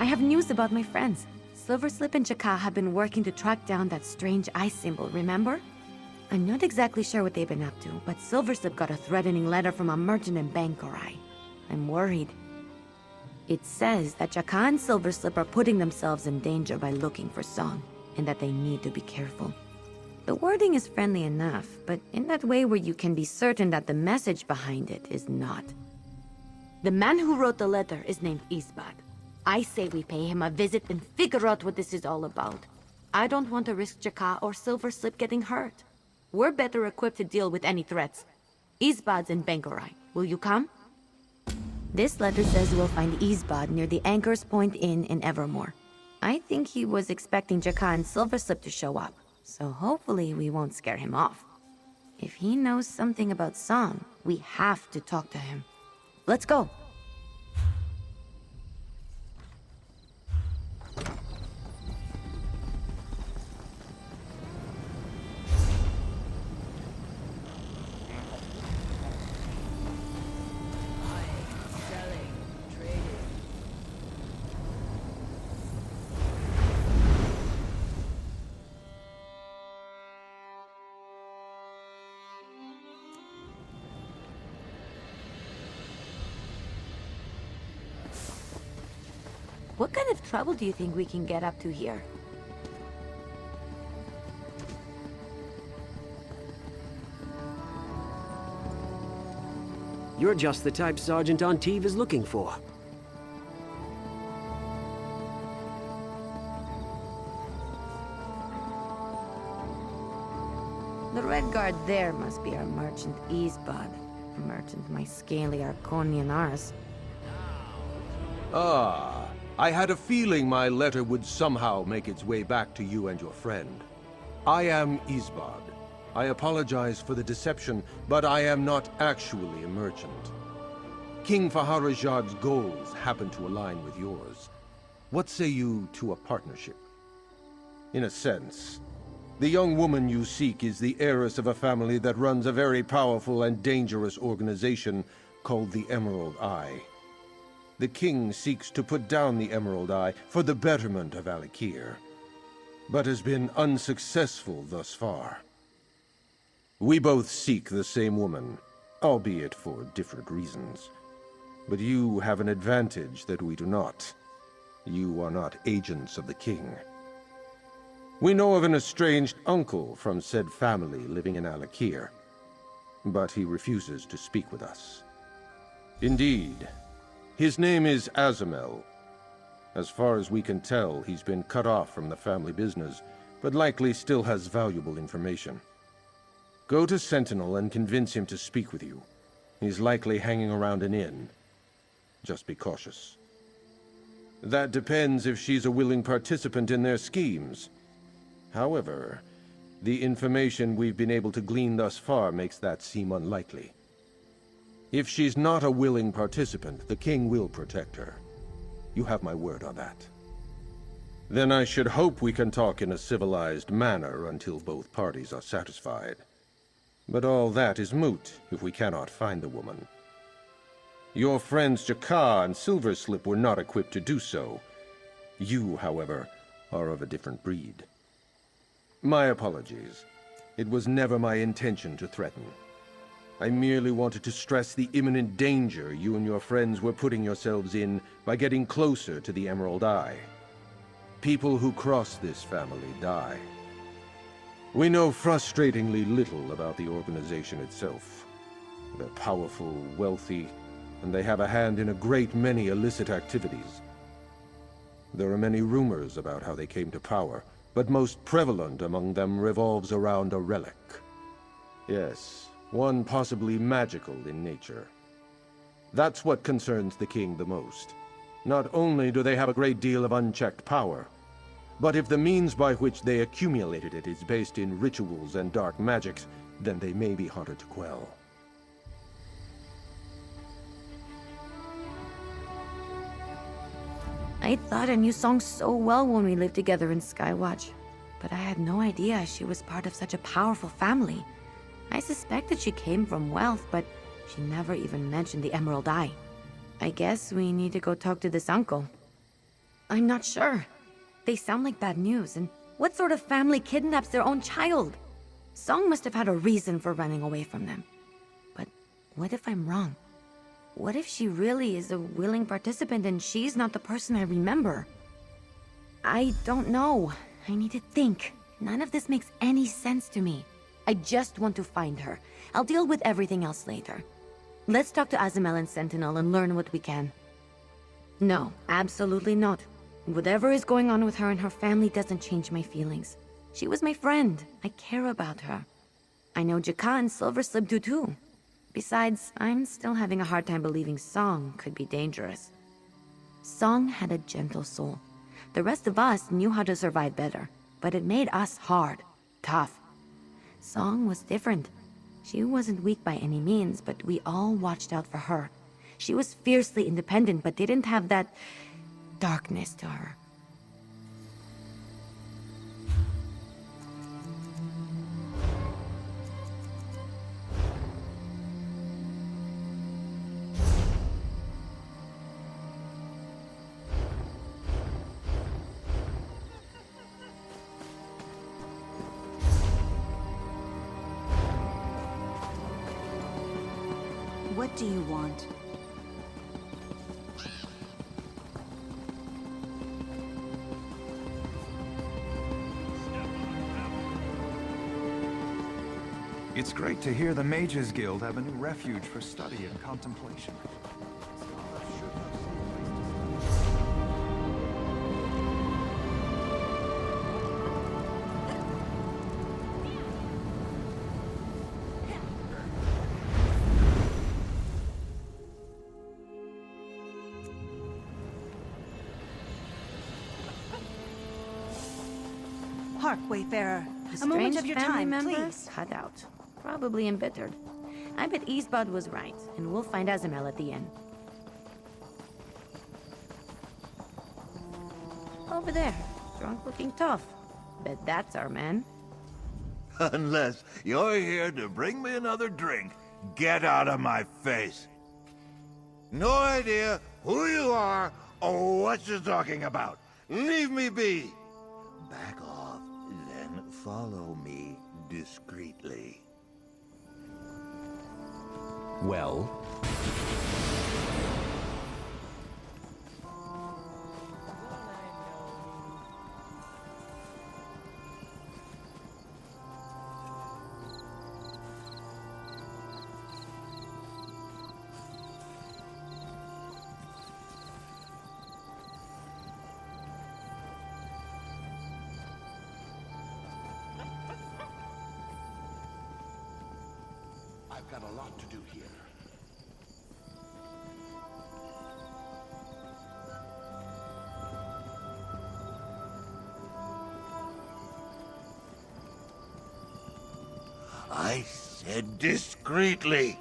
I have news about my friends. Silverslip and Chaka have been working to track down that strange eye symbol, remember? I'm not exactly sure what they've been up to, but Silverslip got a threatening letter from a merchant in Bangkorai. I'm worried. It says that Chaka and Silverslip are putting themselves in danger by looking for Song, and that they need to be careful. The wording is friendly enough, but in that way where you can be certain that the message behind it is not. The man who wrote the letter is named Izbadd. I say we pay him a visit and figure out what this is all about. I don't want to risk Chaka or Silverslip getting hurt. We're better equipped to deal with any threats. Izbadd's in Bangkorai. Will you come? This letter says we'll find Izbadd near the Anchor's Point Inn in Evermore. I think he was expecting Chaka and Silverslip to show up, so hopefully we won't scare him off. If he knows something about Song, we have to talk to him. Let's go. What kind of trouble do you think we can get up to here? You're just the type Sergeant on Thieves is looking for. The Red Guard there must be our merchant Izbadd. Merchant my scaly Arconian Ars. Ah, I had a feeling my letter would somehow make its way back to you and your friend. I am Izbadd. I apologize for the deception, but I am not actually a merchant. King Faharajad's goals happen to align with yours. What say you to a partnership? In a sense, the young woman you seek is the heiress of a family that runs a very powerful and dangerous organization called the Emerald Eye. The king seeks to put down the Emerald Eye for the betterment of Alikir, but has been unsuccessful thus far. We both seek the same woman, albeit for different reasons. But you have an advantage that we do not. You are not agents of the king. We know of an estranged uncle from said family living in Alikir, but he refuses to speak with us. Indeed, his name is Azamel. As far as we can tell, he's been cut off from the family business, but likely still has valuable information. Go to Sentinel and convince him to speak with you. He's likely hanging around an inn. Just be cautious. That depends if she's a willing participant in their schemes. However, the information we've been able to glean thus far makes that seem unlikely. If she's not a willing participant, the king will protect her. You have my word on that. Then I should hope we can talk in a civilized manner until both parties are satisfied. But all that is moot if we cannot find the woman. Your friends Chaka and Silverslip were not equipped to do so. You, however, are of a different breed. My apologies. It was never my intention to threaten. I merely wanted to stress the imminent danger you and your friends were putting yourselves in by getting closer to the Emerald Eye. People who cross this family die. We know frustratingly little about the organization itself. They're powerful, wealthy, and they have a hand in a great many illicit activities. There are many rumors about how they came to power, but most prevalent among them revolves around a relic. Yes, one possibly magical in nature. That's what concerns the king the most. Not only do they have a great deal of unchecked power, but if the means by which they accumulated it is based in rituals and dark magics, then they may be harder to quell. I thought I knew Song so well when we lived together in Skywatch, but I had no idea she was part of such a powerful family. I suspected she came from wealth, but she never even mentioned the Emerald Eye. I guess we need to go talk to this uncle. I'm not sure. They sound like bad news, and what sort of family kidnaps their own child? Song must have had a reason for running away from them. But what if I'm wrong? What if she really is a willing participant and she's not the person I remember? I don't know. I need to think. None of this makes any sense to me. I just want to find her. I'll deal with everything else later. Let's talk to Azamel and Sentinel and learn what we can. No, absolutely not. Whatever is going on with her and her family doesn't change my feelings. She was my friend. I care about her. I know Jakka and Silverslip do too. Besides, I'm still having a hard time believing Song could be dangerous. Song had a gentle soul. The rest of us knew how to survive better, but it made us hard, tough. Song was different. She wasn't weak by any means, but we all watched out for her. She was fiercely independent, but didn't have that darkness to her. What do you want? It's great to hear the Mages Guild have a new refuge for study and contemplation. Hark, Wayfarer. A moment of strange your family time, member? please. Cut out. Probably embittered. I bet Izbadd was right, and we'll find Azamel at the end. Over there, drunk looking tough. Bet that's our man. Unless you're here to bring me another drink, get out of my face. No idea who you are or what you're talking about. Leave me be. Back off, then follow me discreetly. Well, I've got a lot to do here. I said discreetly.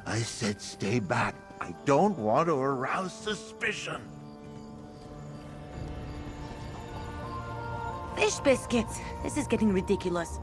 I said stay back. I don't want to arouse suspicion. Fish biscuits! This is getting ridiculous.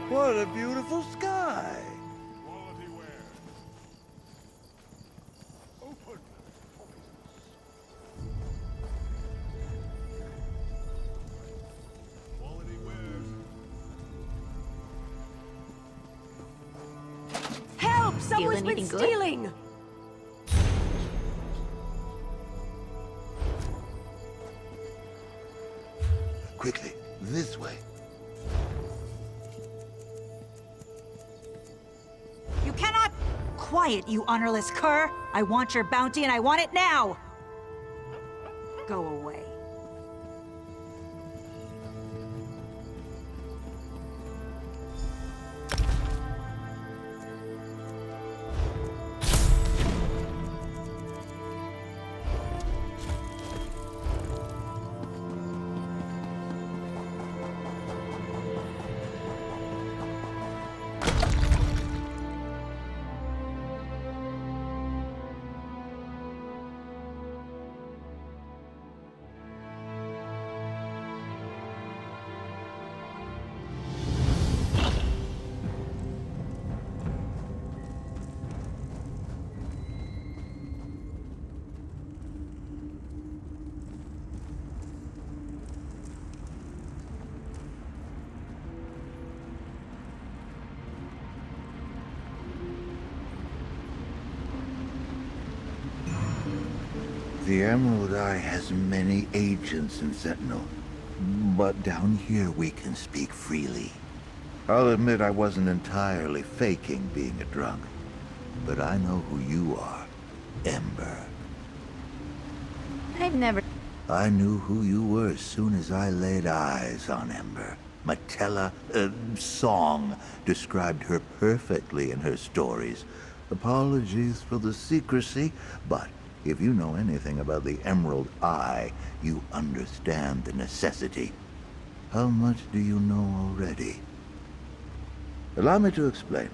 What a beautiful sky! Quality ware. Open. Quality wares. Help! Someone's been anything good? stealing! Quickly, this way. You cannot... Quiet, you honorless cur! I want your bounty and I want it now! Go away. The Emerald Eye has many agents in Sentinel, but down here we can speak freely. I'll admit I wasn't entirely faking being a drunk, but I know who you are, Ember. I've never... I knew who you were as soon as I laid eyes on Ember. Song described her perfectly in her stories. Apologies for the secrecy, but if you know anything about the Emerald Eye, you understand the necessity. How much do you know already? Allow me to explain.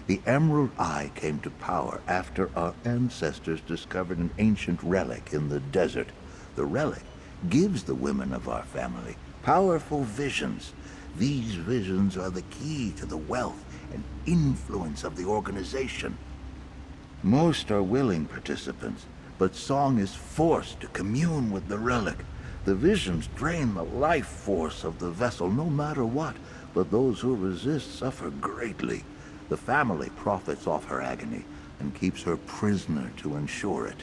The Emerald Eye came to power after our ancestors discovered an ancient relic in the desert. The relic gives the women of our family powerful visions. These visions are the key to the wealth and influence of the organization. Most are willing participants, but Song is forced to commune with the relic. The visions drain the life force of the vessel no matter what, but those who resist suffer greatly. The family profits off her agony and keeps her prisoner to ensure it.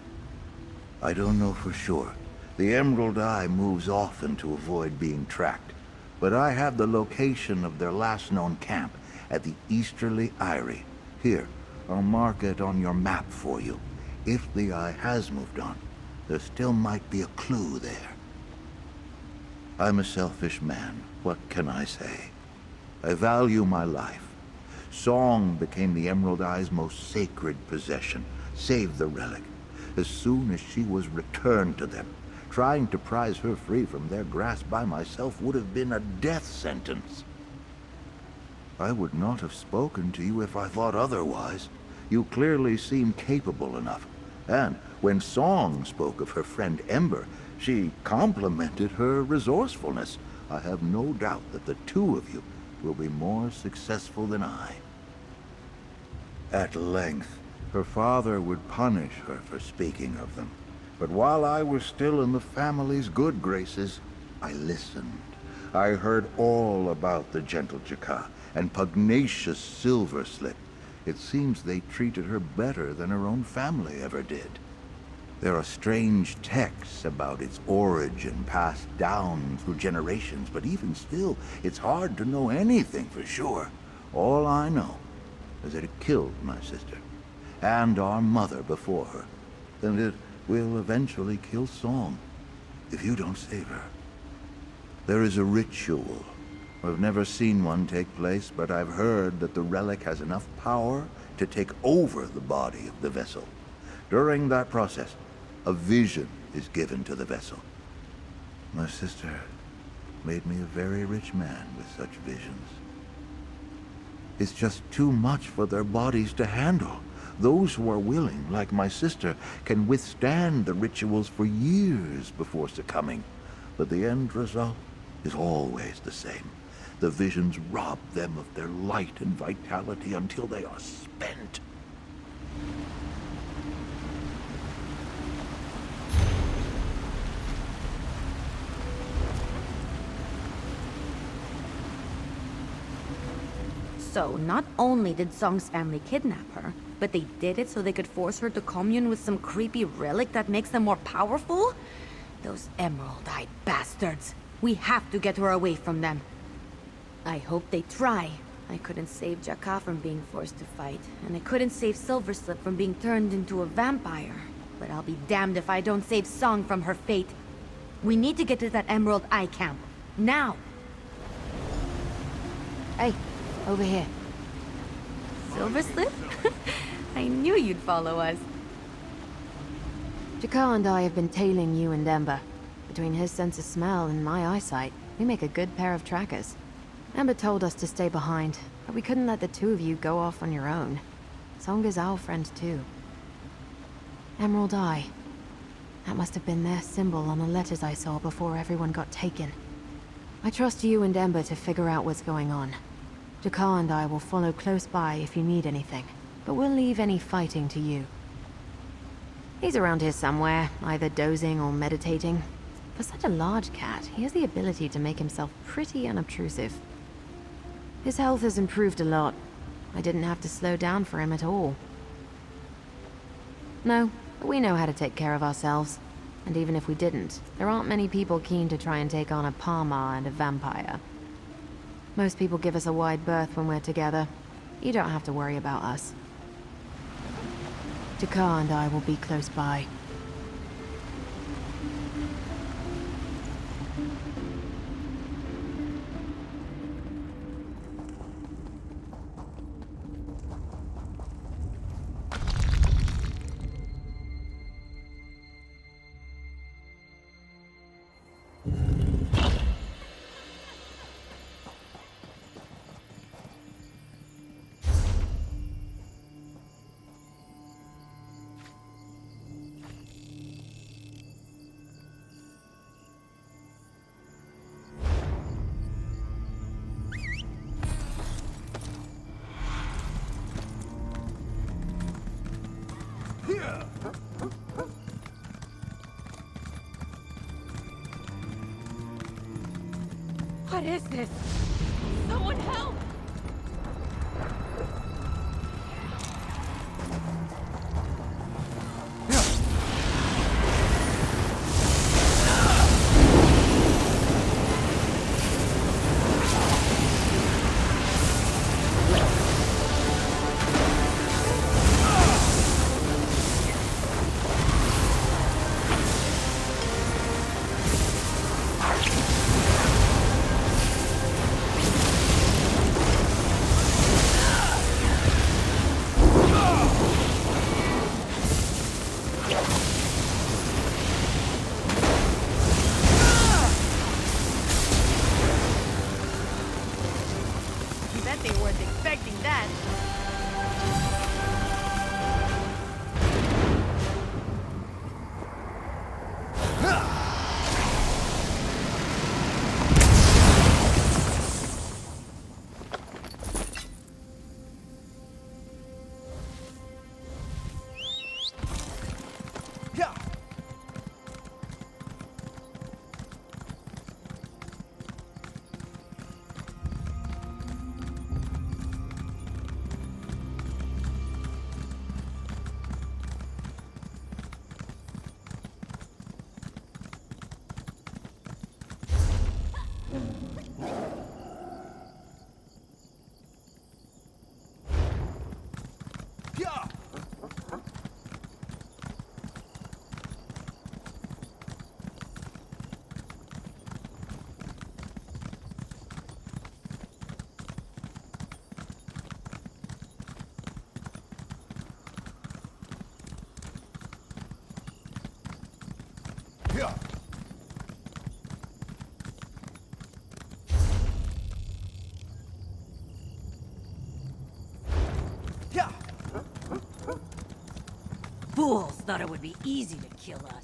I don't know for sure. The Emerald Eye moves often to avoid being tracked, but I have the location of their last known camp at the Easterly Eyrie. Here, I'll mark it on your map for you. If the Eye has moved on, there still might be a clue there. I'm a selfish man. What can I say? I value my life. Song became the Emerald Eye's most sacred possession. Save the relic. As soon as she was returned to them, trying to prize her free from their grasp by myself would have been a death sentence. I would not have spoken to you if I thought otherwise. You clearly seem capable enough. And when Song spoke of her friend Ember, she complimented her resourcefulness. I have no doubt that the two of you will be more successful than I. At length, her father would punish her for speaking of them. But while I was still in the family's good graces, I listened. I heard all about the gentle Jakka and pugnacious Silverslip. It seems they treated her better than her own family ever did. There are strange texts about its origin passed down through generations, but even still, it's hard to know anything for sure. All I know is that it killed my sister, and our mother before her, and it will eventually kill Song, if you don't save her. There is a ritual. I've never seen one take place, but I've heard that the relic has enough power to take over the body of the vessel. During that process, a vision is given to the vessel. My sister made me a very rich man with such visions. It's just too much for their bodies to handle. Those who are willing, like my sister, can withstand the rituals for years before succumbing. But the end result is always the same. The visions rob them of their light and vitality until they are spent. So, not only did Song's family kidnap her, but they did it so they could force her to commune with some creepy relic that makes them more powerful? Those emerald-eyed bastards. We have to get her away from them. I hope they try. I couldn't save Jakka from being forced to fight, and I couldn't save Silverslip from being turned into a vampire. But I'll be damned if I don't save Song from her fate. We need to get to that Emerald Eye camp. Now! Hey, over here. Silverslip? I knew you'd follow us. Jakka and I have been tailing you and Ember. Between his sense of smell and my eyesight, we make a good pair of trackers. Ember told us to stay behind, but we couldn't let the two of you go off on your own. Song is our friend too. Emerald Eye. That must have been their symbol on the letters I saw before everyone got taken. I trust you and Ember to figure out what's going on. Jakka and I will follow close by if you need anything, but we'll leave any fighting to you. He's around here somewhere, either dozing or meditating. For such a large cat, he has the ability to make himself pretty unobtrusive. His health has improved a lot. I didn't have to slow down for him at all. No, but we know how to take care of ourselves. And even if we didn't, there aren't many people keen to try and take on a Parma and a vampire. Most people give us a wide berth when we're together. You don't have to worry about us. Jakar and I will be close by. What is this? Someone help! Fools thought it would be easy to kill us.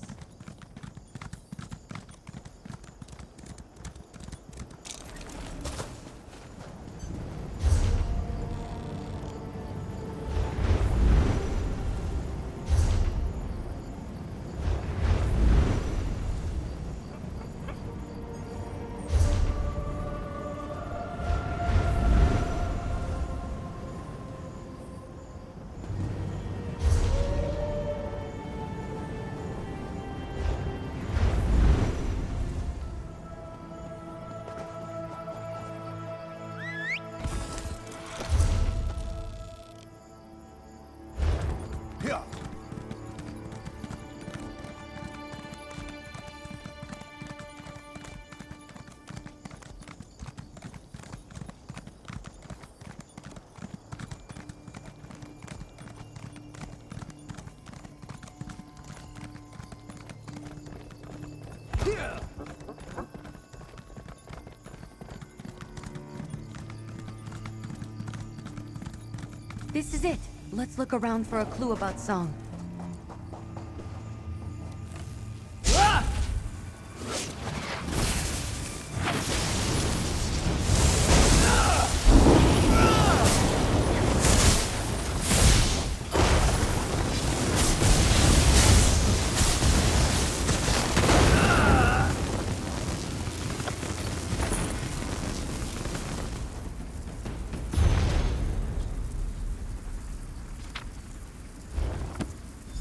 This is it. Let's look around for a clue about Song.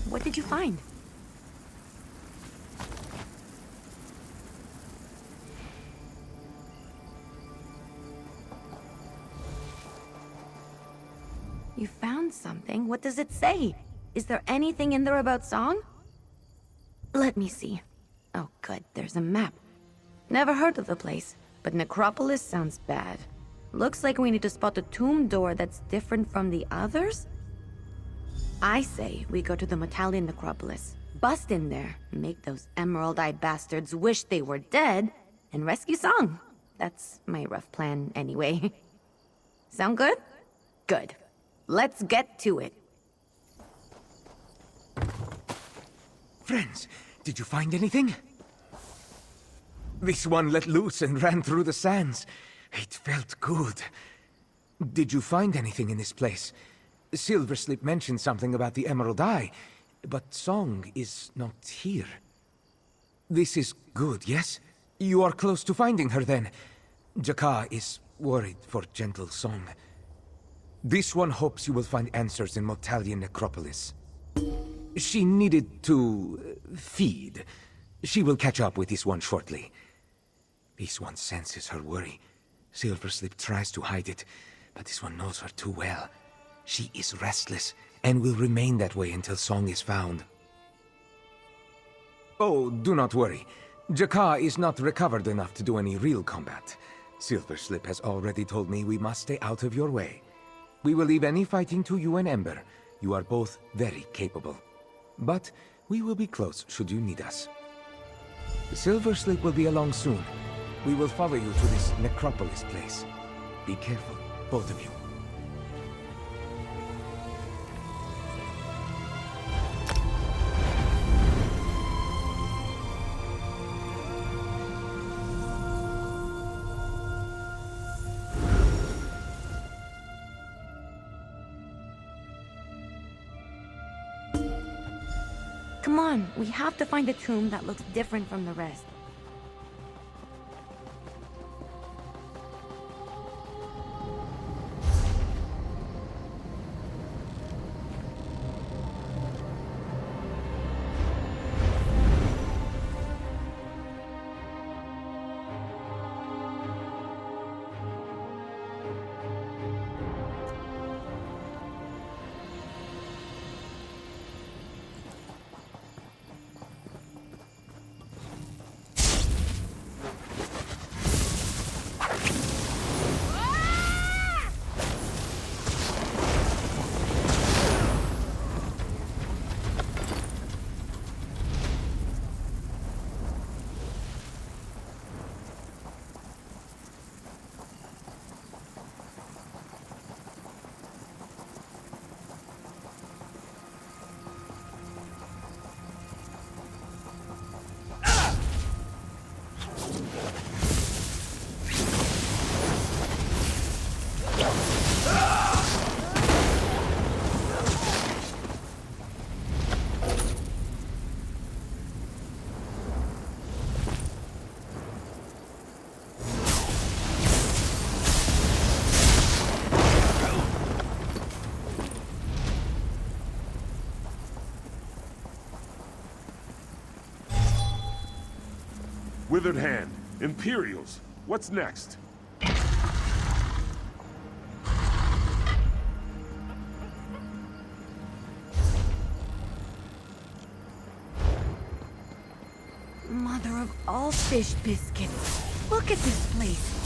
What did you find? You found something? What does it say? Is there anything in there about Song? Let me see. Oh, good. There's a map. Never heard of the place, but Necropolis sounds bad. Looks like we need to spot a tomb door that's different from the others? I say we go to the Motalion Necropolis, bust in there, make those emerald-eyed bastards wish they were dead, and rescue Song. That's my rough plan anyway. Sound good? Good. Let's get to it. Friends, did you find anything? This one let loose and ran through the sands. It felt good. Did you find anything in this place? Silverslip mentioned something about the Emerald Eye, but Song is not here. This is good, yes? You are close to finding her then. Jakar is worried for gentle Song. This one hopes you will find answers in Motalion Necropolis. She needed to feed. She will catch up with this one shortly. This one senses her worry. Silverslip tries to hide it, but this one knows her too well. She is restless, and will remain that way until Song is found. Oh, do not worry. Jakar is not recovered enough to do any real combat. Silverslip has already told me we must stay out of your way. We will leave any fighting to you and Ember. You are both very capable. But we will be close should you need us. Silverslip will be along soon. We will follow you to this Necropolis place. Be careful, both of you. Come on, we have to find a tomb that looks different from the rest. Withered Hand. Imperials. What's next? Mother of all fish biscuits. Look at this place.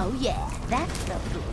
Oh yeah, that felt good.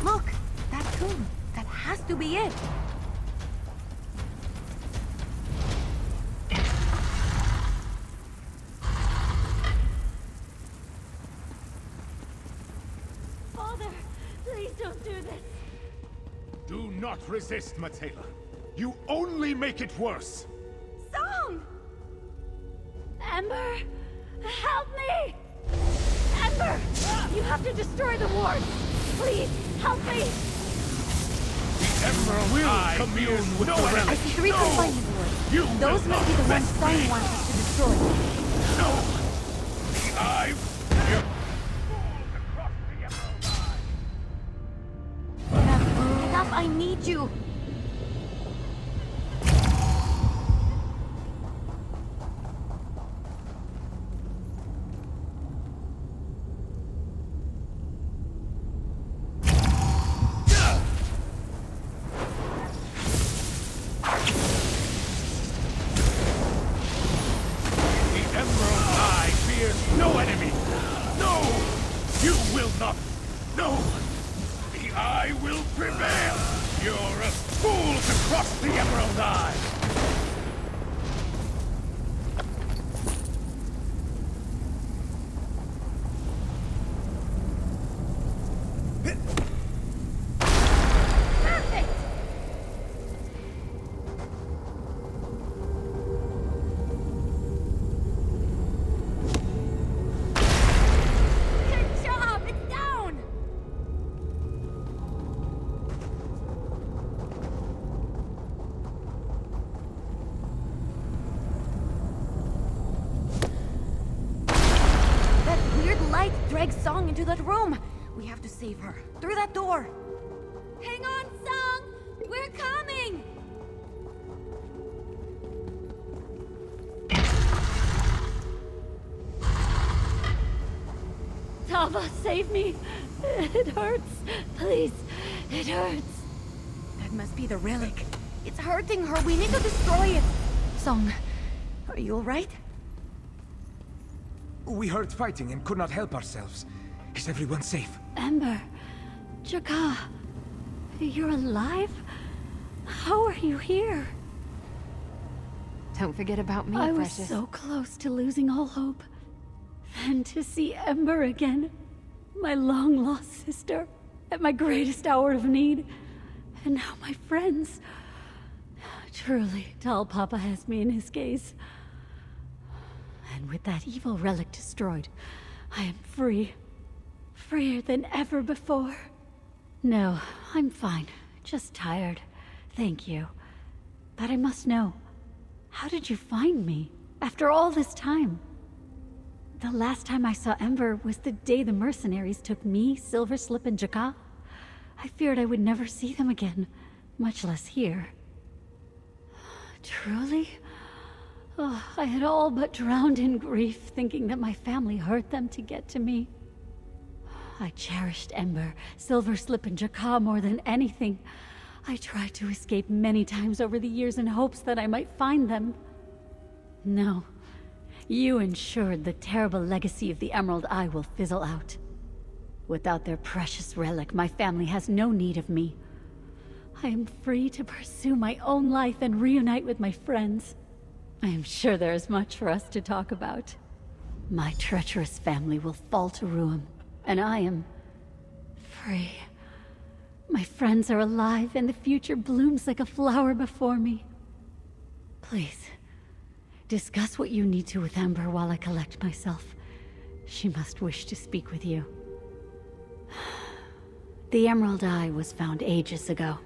Look, that tomb. That has to be it. Father, please don't do this. Do not resist, Matela. You only make it worse. Song! Ember, help me! Ember, you have to destroy the ward. Please, help me! The Ember will commune with the I relic. see 3 confinement wards. You Those will must be the not ones test Song me. wants us to destroy. No! The Eye... You fools across the Emerald Eye! Get up, I need you. The Emerald Eye fears no enemy! No! You will not! No! The Eye will prevail! You're a fool to cross the Emerald Eye! Perfect! Good job, it's down. That weird light drags Song into that room. We have to save her. Through that door. Hang on, Song! We're coming! Tava, save me! It hurts. Please, it hurts. That must be the relic. It's hurting her. We need to destroy it. Song, are you alright? We heard fighting and could not help ourselves. Is everyone safe? Ember, Jaka, you're alive? How are you here? Don't forget about me, I was precious. so close to losing all hope. Then to see Ember again, my long-lost sister, at my greatest hour of need. And now my friends. Truly, Tall Papa has me in his gaze. And with that evil relic destroyed, I am free. Freer than ever before. No, I'm fine. Just tired. Thank you. But I must know, how did you find me? After all this time? The last time I saw Ember was the day the mercenaries took me, Silverslip, and Jaka. I feared I would never see them again, much less here. Truly? Oh, I had all but drowned in grief, thinking that my family hurt them to get to me. I cherished Ember, Silverslip, and Jaka more than anything. I tried to escape many times over the years in hopes that I might find them. No. You ensured the terrible legacy of the Emerald Eye will fizzle out. Without their precious relic, my family has no need of me. I am free to pursue my own life and reunite with my friends. I am sure there is much for us to talk about. My treacherous family will fall to ruin, and I am free. My friends are alive, and the future blooms like a flower before me. Please, discuss what you need to with Ember while I collect myself. She must wish to speak with you. The Emerald Eye was found ages ago.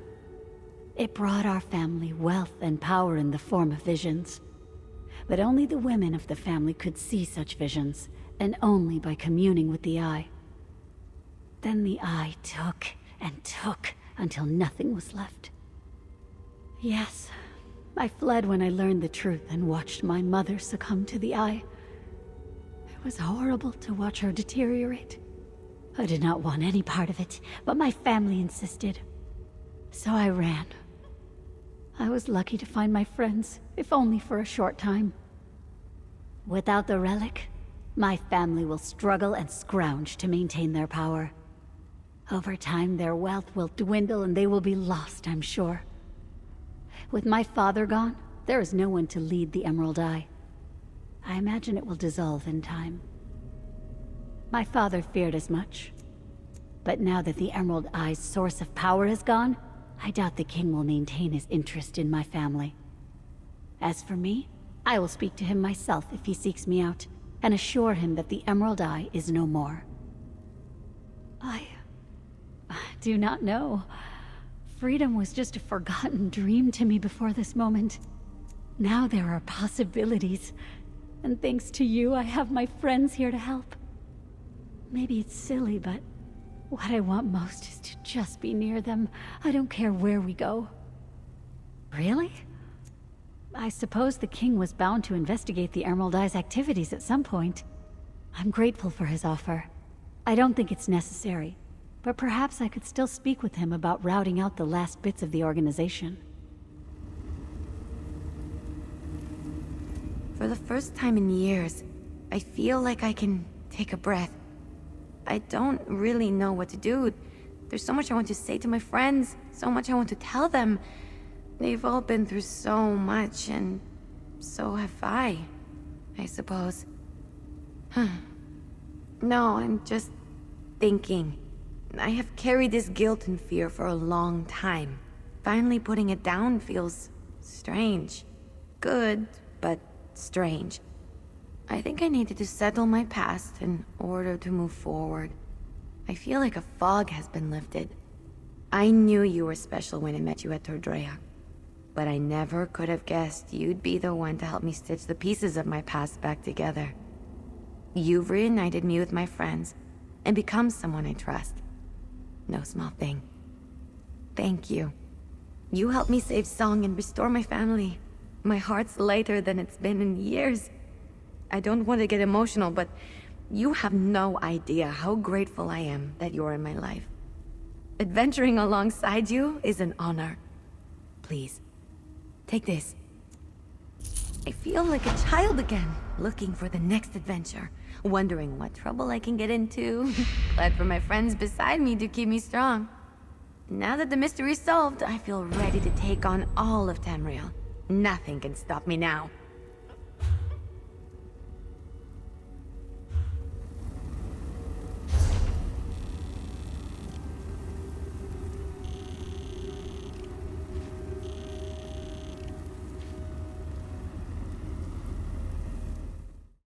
It brought our family wealth and power in the form of visions. But only the women of the family could see such visions, and only by communing with the Eye. Then the Eye took and took until nothing was left. Yes, I fled when I learned the truth and watched my mother succumb to the Eye. It was horrible to watch her deteriorate. I did not want any part of it, but my family insisted. So I ran. I was lucky to find my friends, if only for a short time. Without the relic, my family will struggle and scrounge to maintain their power. Over time, their wealth will dwindle and they will be lost, I'm sure. With my father gone, there is no one to lead the Emerald Eye. I imagine it will dissolve in time. My father feared as much. But now that the Emerald Eye's source of power is gone, I doubt the king will maintain his interest in my family. As for me, I will speak to him myself if he seeks me out, and assure him that the Emerald Eye is no more. I do not know. Freedom was just a forgotten dream to me before this moment. Now there are possibilities, and thanks to you, I have my friends here to help. Maybe it's silly, but what I want most is to just be near them. I don't care where we go. Really? I suppose the king was bound to investigate the Emerald Eye's activities at some point. I'm grateful for his offer. I don't think it's necessary, but perhaps I could still speak with him about routing out the last bits of the organization. For the first time in years, I feel like I can take a breath. I don't really know what to do. There's so much I want to say to my friends, so much I want to tell them. They've all been through so much, and so have I suppose. No, I'm just thinking. I have carried this guilt and fear for a long time. Finally putting it down feels strange. Good, but strange. I think I needed to settle my past in order to move forward. I feel like a fog has been lifted. I knew you were special when I met you at Tordrea, but I never could have guessed you'd be the one to help me stitch the pieces of my past back together. You've reunited me with my friends and become someone I trust. No small thing. Thank you. You helped me save Song and restore my family. My heart's lighter than it's been in years. I don't want to get emotional, but you have no idea how grateful I am that you're in my life. Adventuring alongside you is an honor. Please, take this. I feel like a child again, looking for the next adventure, wondering what trouble I can get into. Glad for my friends beside me to keep me strong. Now that the mystery's solved, I feel ready to take on all of Tamriel. Nothing can stop me now.